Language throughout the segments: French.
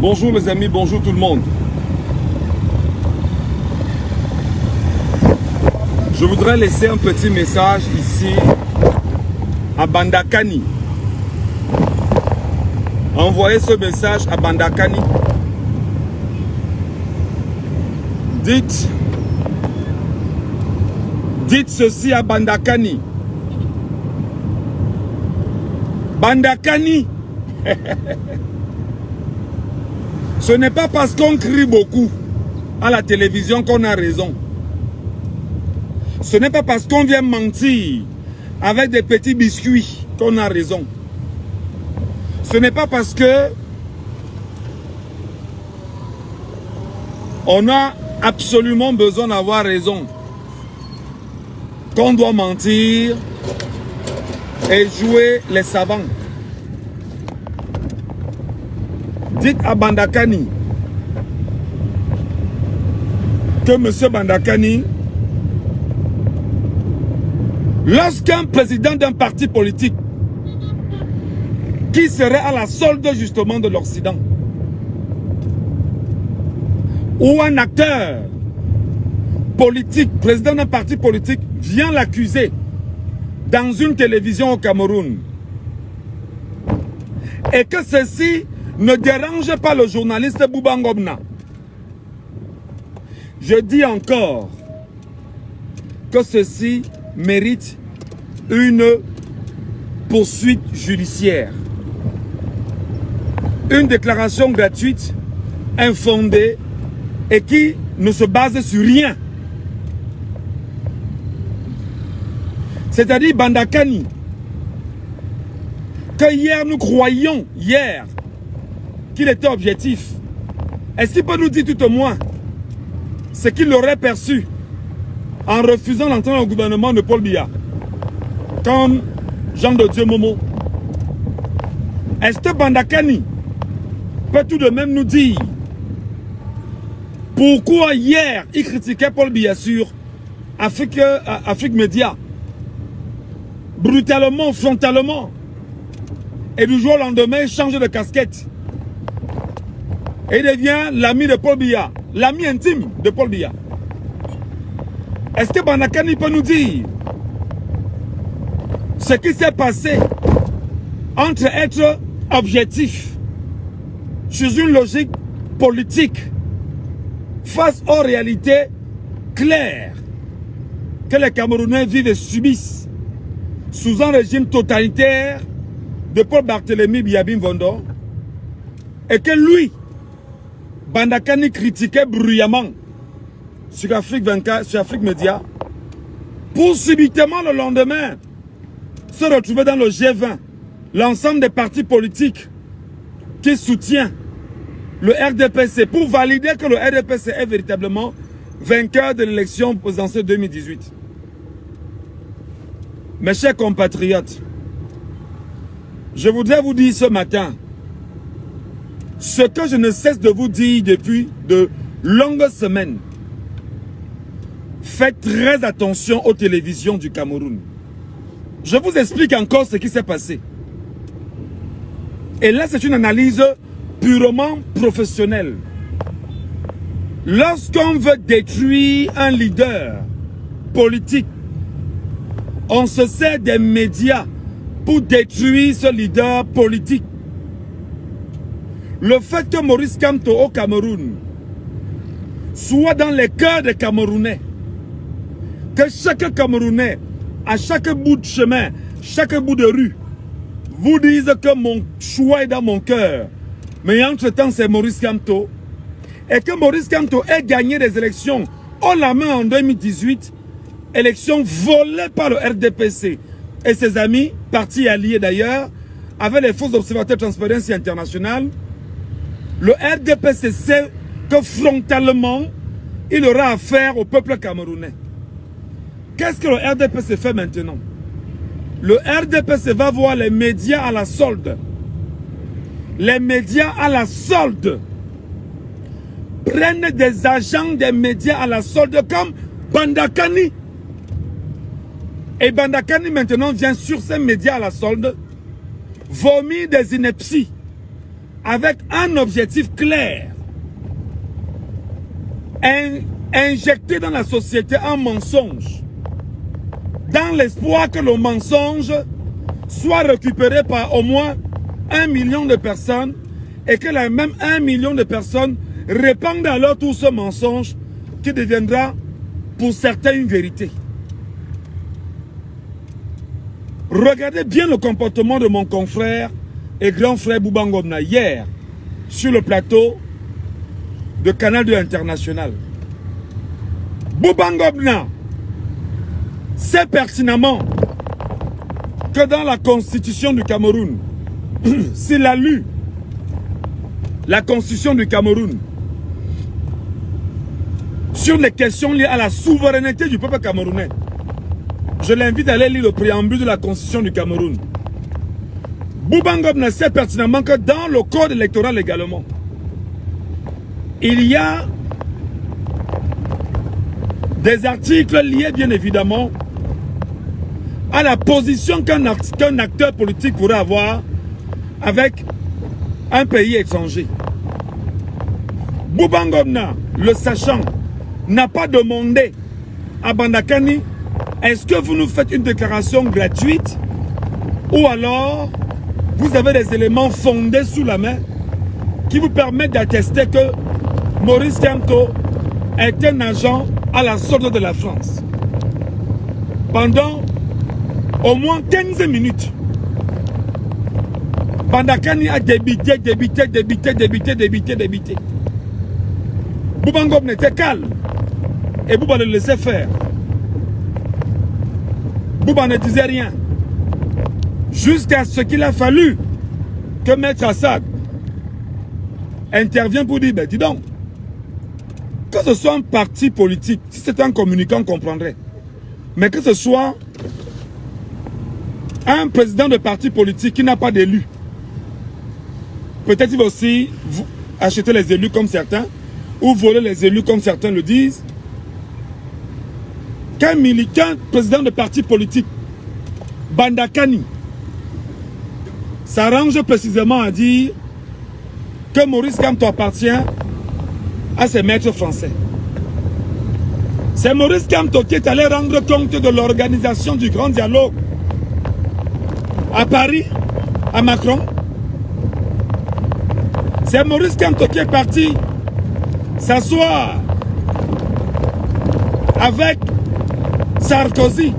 Bonjour les amis, bonjour tout le monde. Je voudrais laisser un petit message ici à Bandakani. Envoyez ce message à Bandakani. Dites ceci à Bandakani. Bandakani. Ce n'est pas parce qu'on crie beaucoup à la télévision qu'on a raison. Ce n'est pas parce qu'on vient mentir avec des petits biscuits qu'on a raison. Ce n'est pas parce que on a absolument besoin d'avoir raison qu'on doit mentir et jouer les savants. Dites à Bandakani que M. Bandakani, lorsqu'un président d'un parti politique qui serait à la solde justement de l'Occident, ou un acteur politique, président d'un parti politique, vient l'accuser dans une télévision au Cameroun, et que ceci ne dérange pas le journaliste Bouba Ngomna, je dis encore que ceci mérite une poursuite judiciaire. Une déclaration gratuite, infondée et qui ne se base sur rien. C'est-à-dire Bandakani, que hier nous croyions, qu'il était objectif. Est-ce qu'il peut nous dire tout au moins ce qu'il aurait perçu en refusant d'entrer au gouvernement de Paul Biya, comme Jean de Dieu Momo? Est-ce que Bandakani peut tout de même nous dire pourquoi hier il critiquait Paul Biya sur Afrique Média, brutalement, frontalement, et du jour au lendemain il change de casquette et il devient l'ami de Paul Biya, l'ami intime de Paul Biya? Est-ce que Bandakani peut nous dire ce qui s'est passé entre être objectif sur une logique politique face aux réalités claires que les Camerounais vivent et subissent sous un régime totalitaire de Paul Barthélémy Biya Mvondo, et que lui, Bandakani, critiquait bruyamment sur Afrique 24, sur Afrique Média, pour subitement le lendemain se retrouver dans le G20, l'ensemble des partis politiques qui soutiennent le RDPC, pour valider que le RDPC est véritablement vainqueur de l'élection présidentielle 2018. Mes chers compatriotes, je voudrais vous dire ce matin ce que je ne cesse de vous dire depuis de longues semaines. Faites très attention aux télévisions du Cameroun. Je vous explique encore ce qui s'est passé. Et là, c'est une analyse purement professionnelle. Lorsqu'on veut détruire un leader politique, on se sert des médias pour détruire ce leader politique. Le fait que Maurice Kamto au Cameroun soit dans les cœurs des Camerounais, que chaque Camerounais, à chaque bout de chemin, chaque bout de rue, vous dise que mon choix est dans mon cœur, mais entre-temps c'est Maurice Kamto, et que Maurice Kamto ait gagné des élections haut la main en 2018, élections volées par le RDPC et ses amis, partis alliés d'ailleurs, avec les faux observateurs Transparency International. Le RDPC sait que frontalement, il aura affaire au peuple camerounais. Qu'est-ce que le RDPC fait maintenant? Le RDPC va voir les médias à la solde. Les médias à la solde prennent des agents des médias à la solde comme Bandakani. Et Bandakani maintenant vient sur ces médias à la solde vomir des inepties avec un objectif clair. Injecter dans la société un mensonge, dans l'espoir que le mensonge soit récupéré par au moins 1 million de personnes et que les mêmes 1 million de personnes répandent alors tout ce mensonge qui deviendra pour certains une vérité. Regardez bien le comportement de mon confrère et grand frère Bouba Ngomna hier sur le plateau de Canal 2 International. Bouba Ngomna sait pertinemment que dans la constitution du Cameroun, s'il a lu la constitution du Cameroun sur les questions liées à la souveraineté du peuple camerounais, je l'invite à aller lire le préambule de la constitution du Cameroun. Bouba Ngomna sait pertinemment que dans le code électoral également, il y a des articles liés bien évidemment à la position qu'un acteur politique pourrait avoir avec un pays étranger. Bouba Ngomna, le sachant, n'a pas demandé à Bandakani: est-ce que vous nous faites une déclaration gratuite ou alors vous avez des éléments fondés sous la main qui vous permettent d'attester que Maurice Kamto est un agent à la solde de la France. Pendant au moins 15 minutes, Bandakani a débité. Bouba Ngomna était calme et Bouba le laissait faire. Bouba ne disait rien. Jusqu'à ce qu'il a fallu que Maître Assad intervienne pour dire: ben dis donc, que ce soit un parti politique, si c'était un communicant, on comprendrait. Mais que ce soit un président de parti politique qui n'a pas d'élu, peut-être il va aussi acheter les élus comme certains, ou voler les élus comme certains le disent. Qu'un militant, président de parti politique, Bandakani, s'arrange précisément à dire que Maurice Kamto appartient à ses maîtres français. C'est Maurice Kamto qui est allé rendre compte de l'organisation du grand dialogue à Paris, à Macron. C'est Maurice Kamto qui est parti s'asseoir avec Sarkozy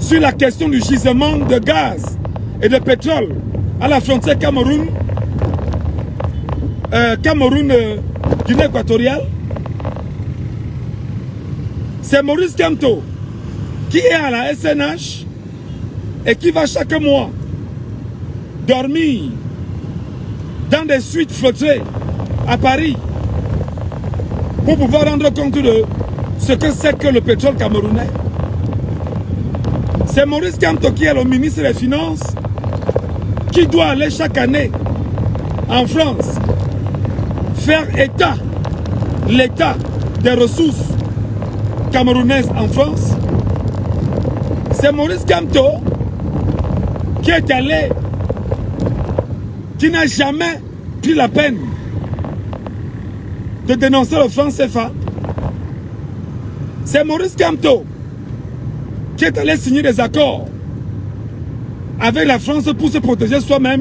sur la question du gisement de gaz et de pétrole à la frontière Guinée équatoriale. C'est Maurice Kamto qui est à la SNH et qui va chaque mois dormir dans des suites flottées à Paris pour pouvoir rendre compte de ce que c'est que le pétrole camerounais. C'est Maurice Kamto qui est le ministre des Finances qui doit aller chaque année en France faire l'état des ressources camerounaises en France. C'est Maurice Kamto qui est allé, qui n'a jamais pris la peine de dénoncer le franc CFA. C'est Maurice Kamto qui est allé signer des accords avec la France pour se protéger soi-même.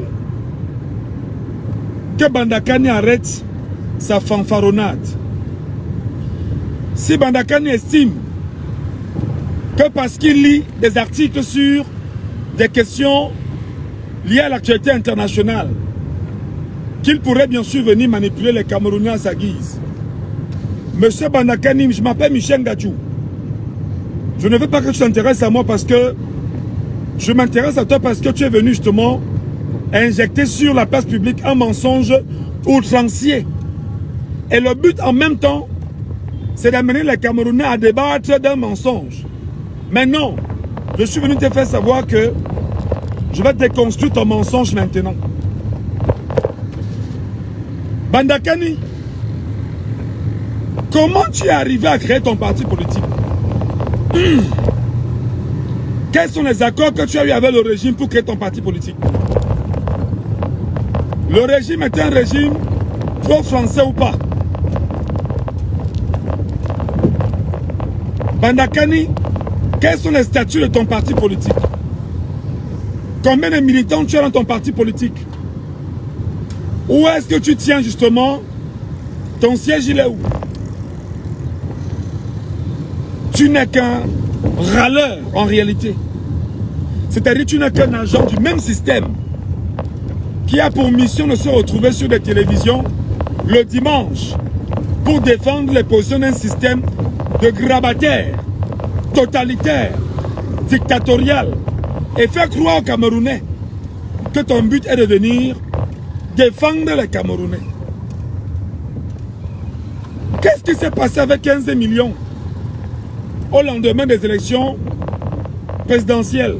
Que Bandakani arrête sa fanfaronnade. Si Bandakani estime que parce qu'il lit des articles sur des questions liées à l'actualité internationale, qu'il pourrait bien sûr venir manipuler les Camerounais à sa guise. Monsieur Bandakani, je m'appelle Michel Gadjou. Je ne veux pas que tu t'intéresses à moi parce que je m'intéresse à toi parce que tu es venu justement injecter sur la place publique un mensonge outrancier. Et le but en même temps, c'est d'amener les Camerounais à débattre d'un mensonge. Mais non, je suis venu te faire savoir que je vais déconstruire ton mensonge maintenant. Bandakani, comment tu es arrivé à créer ton parti politique? Quels sont les accords que tu as eu avec le régime pour créer ton parti politique? Le régime est un régime pro-français ou pas. Bandakani, quels sont les statuts de ton parti politique? Combien de militants tu as dans ton parti politique? Où est-ce que tu tiens justement? Ton siège, il est où? Tu n'es qu'un râleur en réalité. C'est-à-dire que tu n'es qu'un agent du même système qui a pour mission de se retrouver sur des télévisions le dimanche pour défendre les positions d'un système de grabataire, totalitaire, dictatorial et faire croire aux Camerounais que ton but est de venir défendre les Camerounais. Qu'est-ce qui s'est passé avec 15 millions au lendemain des élections présidentielles?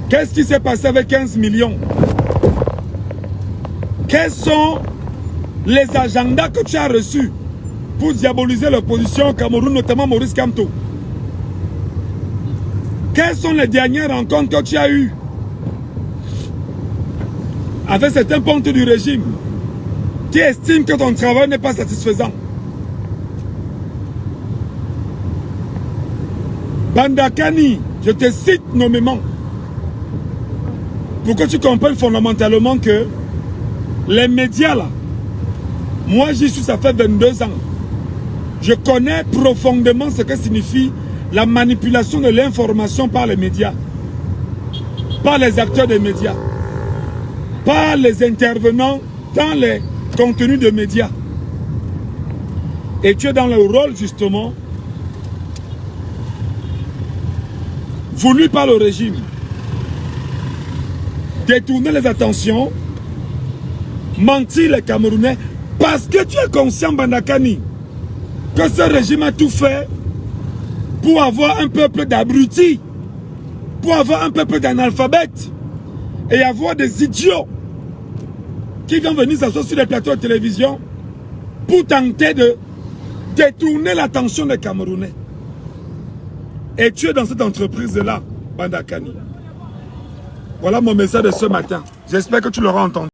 Qu'est-ce qui s'est passé avec 15 millions? Quels sont les agendas que tu as reçus pour diaboliser l'opposition au Cameroun, notamment Maurice Kamto? Quelles sont les dernières rencontres que tu as eues avec certains pontes du régime qui estiment que ton travail n'est pas satisfaisant? Bandakani, je te cite nommément pour que tu comprennes fondamentalement que les médias là, moi j'y suis, ça fait 22 ans. Je connais profondément ce que signifie la manipulation de l'information par les médias, par les acteurs des médias, par les intervenants dans les contenus de médias. Et tu es dans le rôle justement voulu par le régime, détourner les attentions, mentir les Camerounais, parce que tu es conscient, Bandakani, que ce régime a tout fait pour avoir un peuple d'abrutis, pour avoir un peuple d'analphabètes, et avoir des idiots qui vont venir s'asseoir sur les plateaux de télévision pour tenter de détourner l'attention des Camerounais. Et tu es dans cette entreprise-là, Bandakani. Voilà mon message de ce matin. J'espère que tu l'auras entendu.